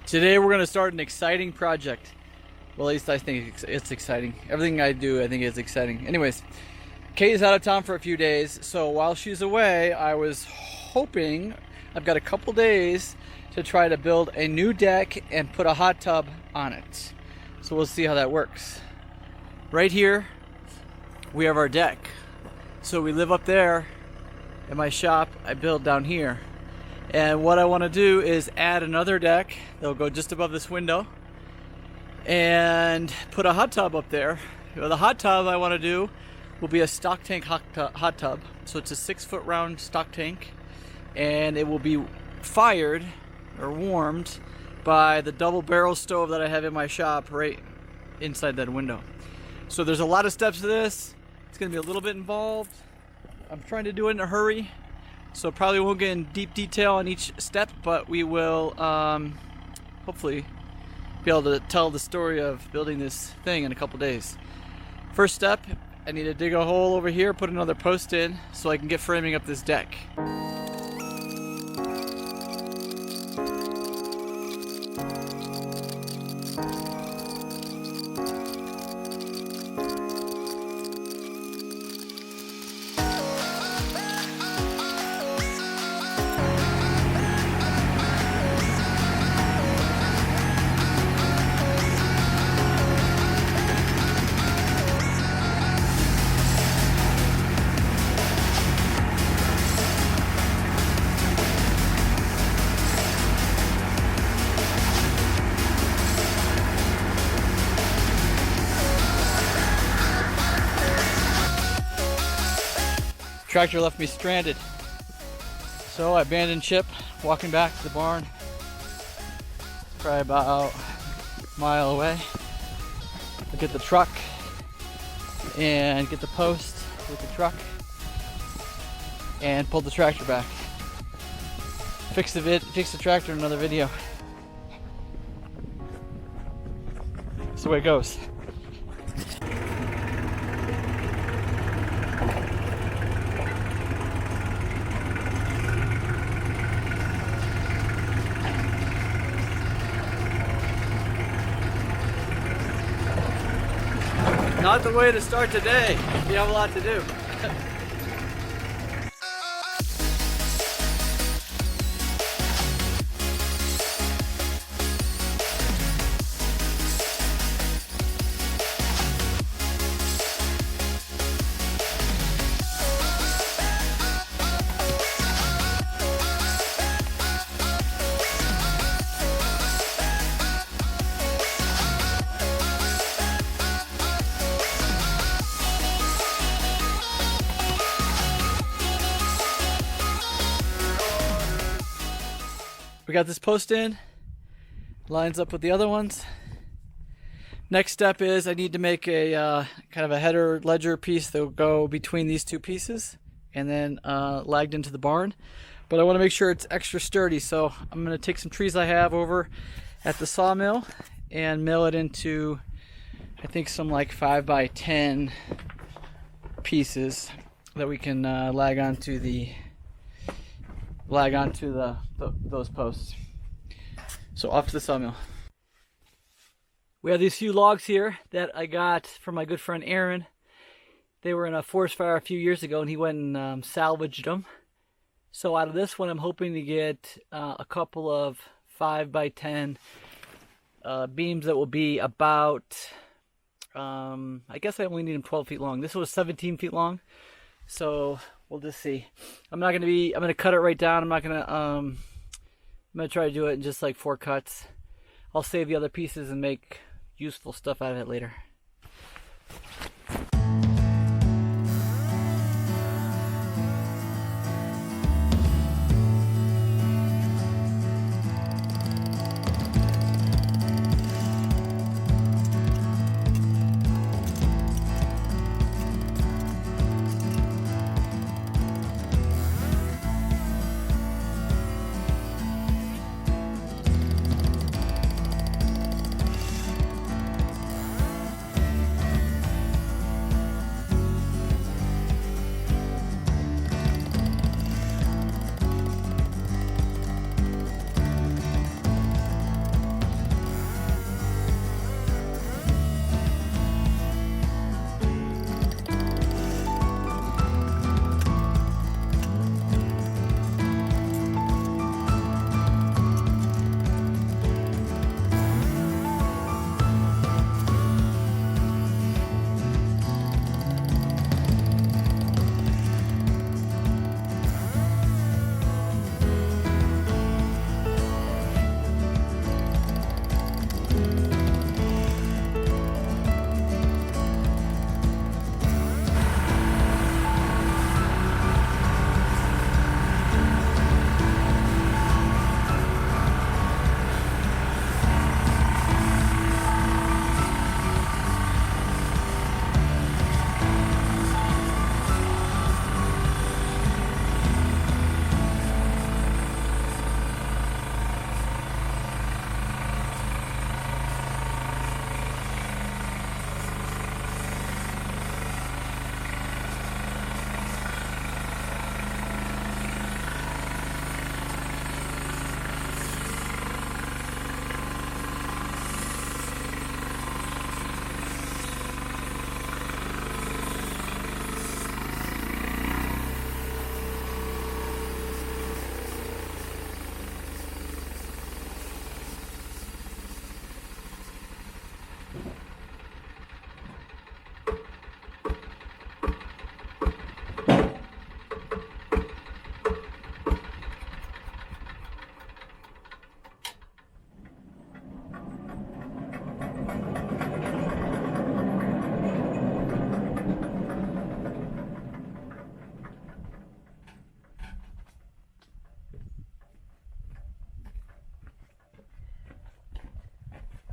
Today we're going to start an exciting project. Well, at least I think it's exciting. Everything I do, I think is exciting. Anyways, Kate is out of town for a few days, so while she's away, I was hoping, I've got a couple days to try to build a new deck and put a hot tub on it. So we'll see how that works. Right here, we have our deck. So we live up there in my shop, I build down here. And what I want to do is add another deck that'll go just above this window and put a hot tub up there. The hot tub I want to do will be a stock tank hot tub. So it's a 6-foot round stock tank, and it will be fired or warmed by the double barrel stove that I have in my shop right inside that window. So there's a lot of steps to this. It's going to be a little bit involved. I'm trying to do it in a hurry, so probably won't get in deep detail on each step, but we will hopefully be able to tell the story of building this thing in a couple days. First step, I need to dig a hole over here, put another post in so I can get framing up this deck. Tractor left me stranded, so I abandoned ship, walking back to the barn, probably about a mile away. I'll get the truck and get the post with the truck and pull the tractor back. Fix the tractor in another video. That's the way it goes. Not the way to start today. You have a lot to do. We got this post in, lines up with the other ones. Next step is I need to make a kind of a header ledger piece that will go between these two pieces and then lagged into the barn. But I want to make sure it's extra sturdy, so I'm going to take some trees I have over at the sawmill and mill it into, I think, some like 5x10 pieces that we can lag onto those posts. So off to the sawmill. We have these few logs here that I got from my good friend Aaron. They were in a forest fire a few years ago and he went and salvaged them. So out of this one I'm hoping to get a couple of 5x10 beams that will be about, I guess I only need them 12 feet long. This was 17 feet long. So we'll just see. I'm going to cut it right down. I'm going to try to do it in just like 4 cuts. I'll save the other pieces and make useful stuff out of it later.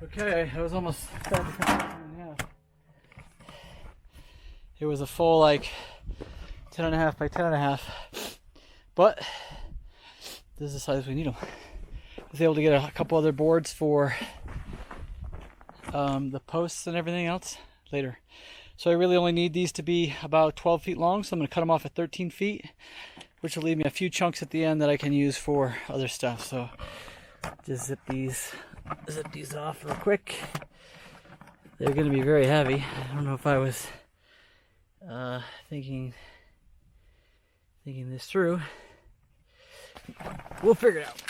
Okay, it was almost 10.5. It was a full like 10.5 by 10.5, but this is the size we need them. I was able to get a couple other boards for the posts and everything else later. So I really only need these to be about 12 feet long, so I'm going to cut them off at 13 feet, which will leave me a few chunks at the end that I can use for other stuff. So just zip these off real quick. They're going to be very heavy. I don't know if I was thinking this through. We'll figure it out.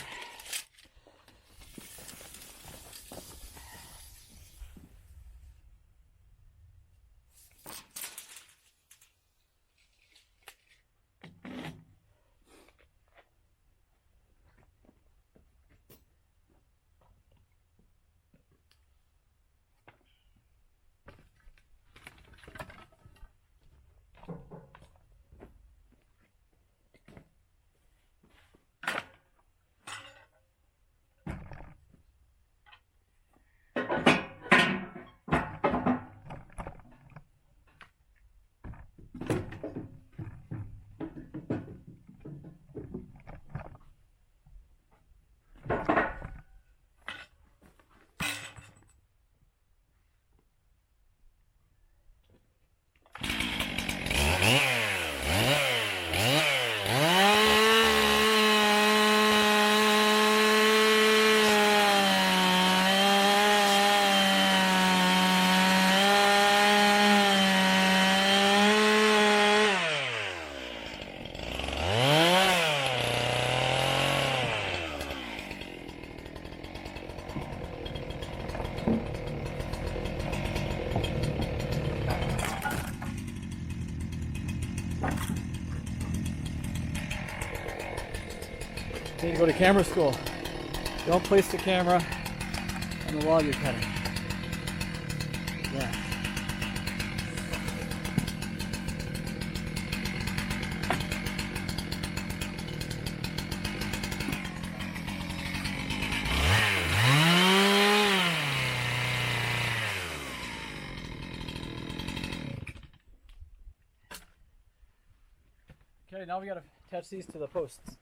Need to go to camera school. Don't place the camera on the log you're cutting. Yeah. Okay, now we gotta attach these to the posts.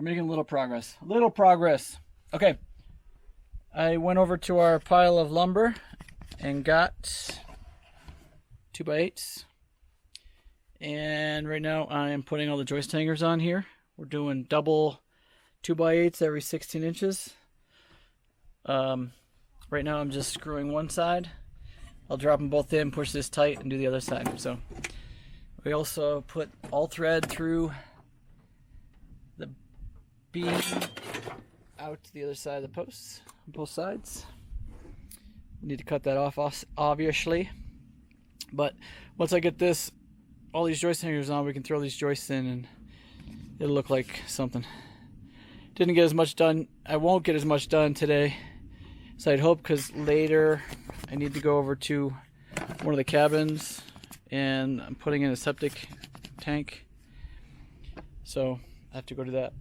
making a little progress. A little progress. Okay. I went over to our pile of lumber and got 2x8s. And right now I am putting all the joist hangers on here. We're doing double 2x8s every 16 inches. Right now I'm just screwing one side. I'll drop them both in, push this tight, and do the other side. So we also put all thread through the beam out to the other side of the posts on both sides. We need to cut that off, obviously. But once I get this, all these joist hangers on, we can throw these joists in and it'll look like something. Didn't get as much done. I won't get as much done today as I'd hope, because later I need to go over to one of the cabins and I'm putting in a septic tank. So I have to go do that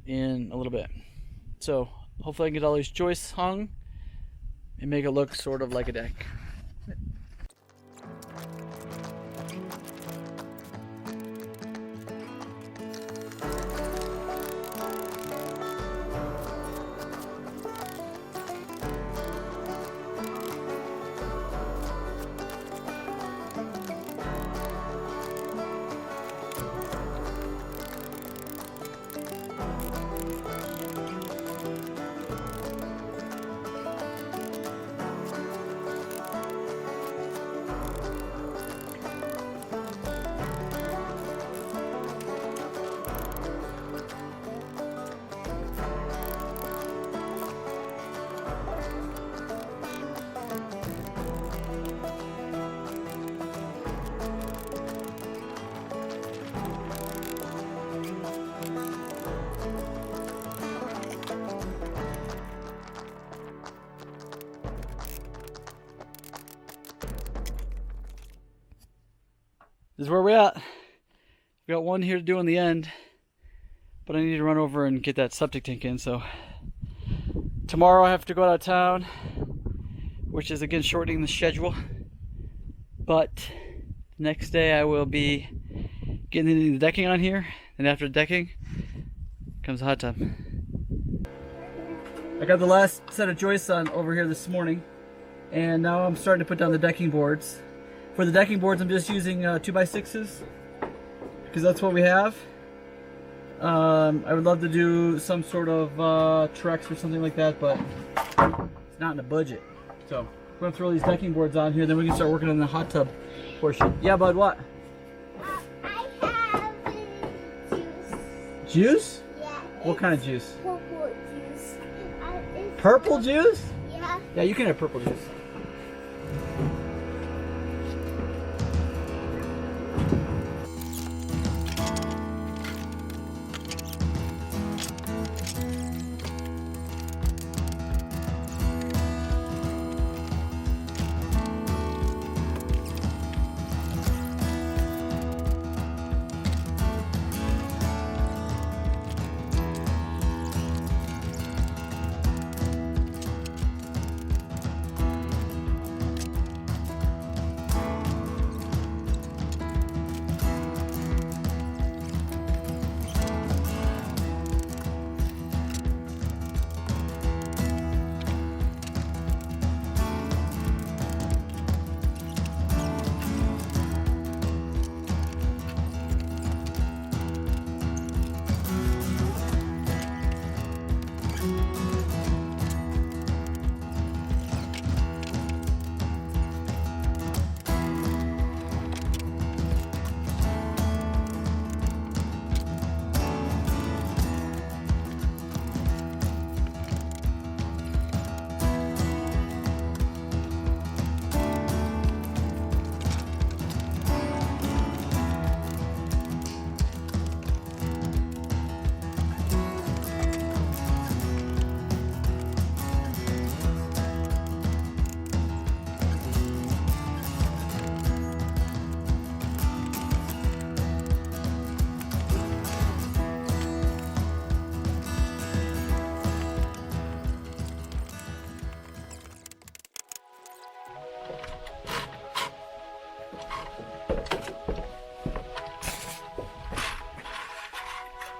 in a little bit. So hopefully I can get all these joists hung and make it look sort of like a deck. This is where we're at. We got one here to do in the end, but I need to run over and get that septic tank in. So tomorrow I have to go out of town, which is again shortening the schedule. But the next day I will be getting the decking on here, and after the decking comes the hot tub. I got the last set of joists on over here this morning, and now I'm starting to put down the decking boards. For the decking boards, I'm just using 2x6s because that's what we have. I would love to do some sort of Trex or something like that, but it's not in the budget. So I'm gonna throw these decking boards on here, then we can start working on the hot tub portion. Yeah, bud, what? I have juice. Juice? Yeah. What kind of juice? Purple juice. Purple juice? Yeah. Yeah, you can have purple juice.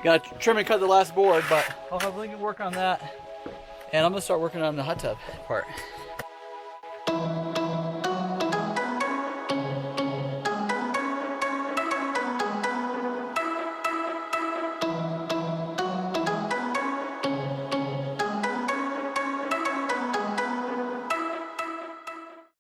Got to trim and cut the last board, but I'll have Lincoln work on that. And I'm gonna start working on the hot tub part.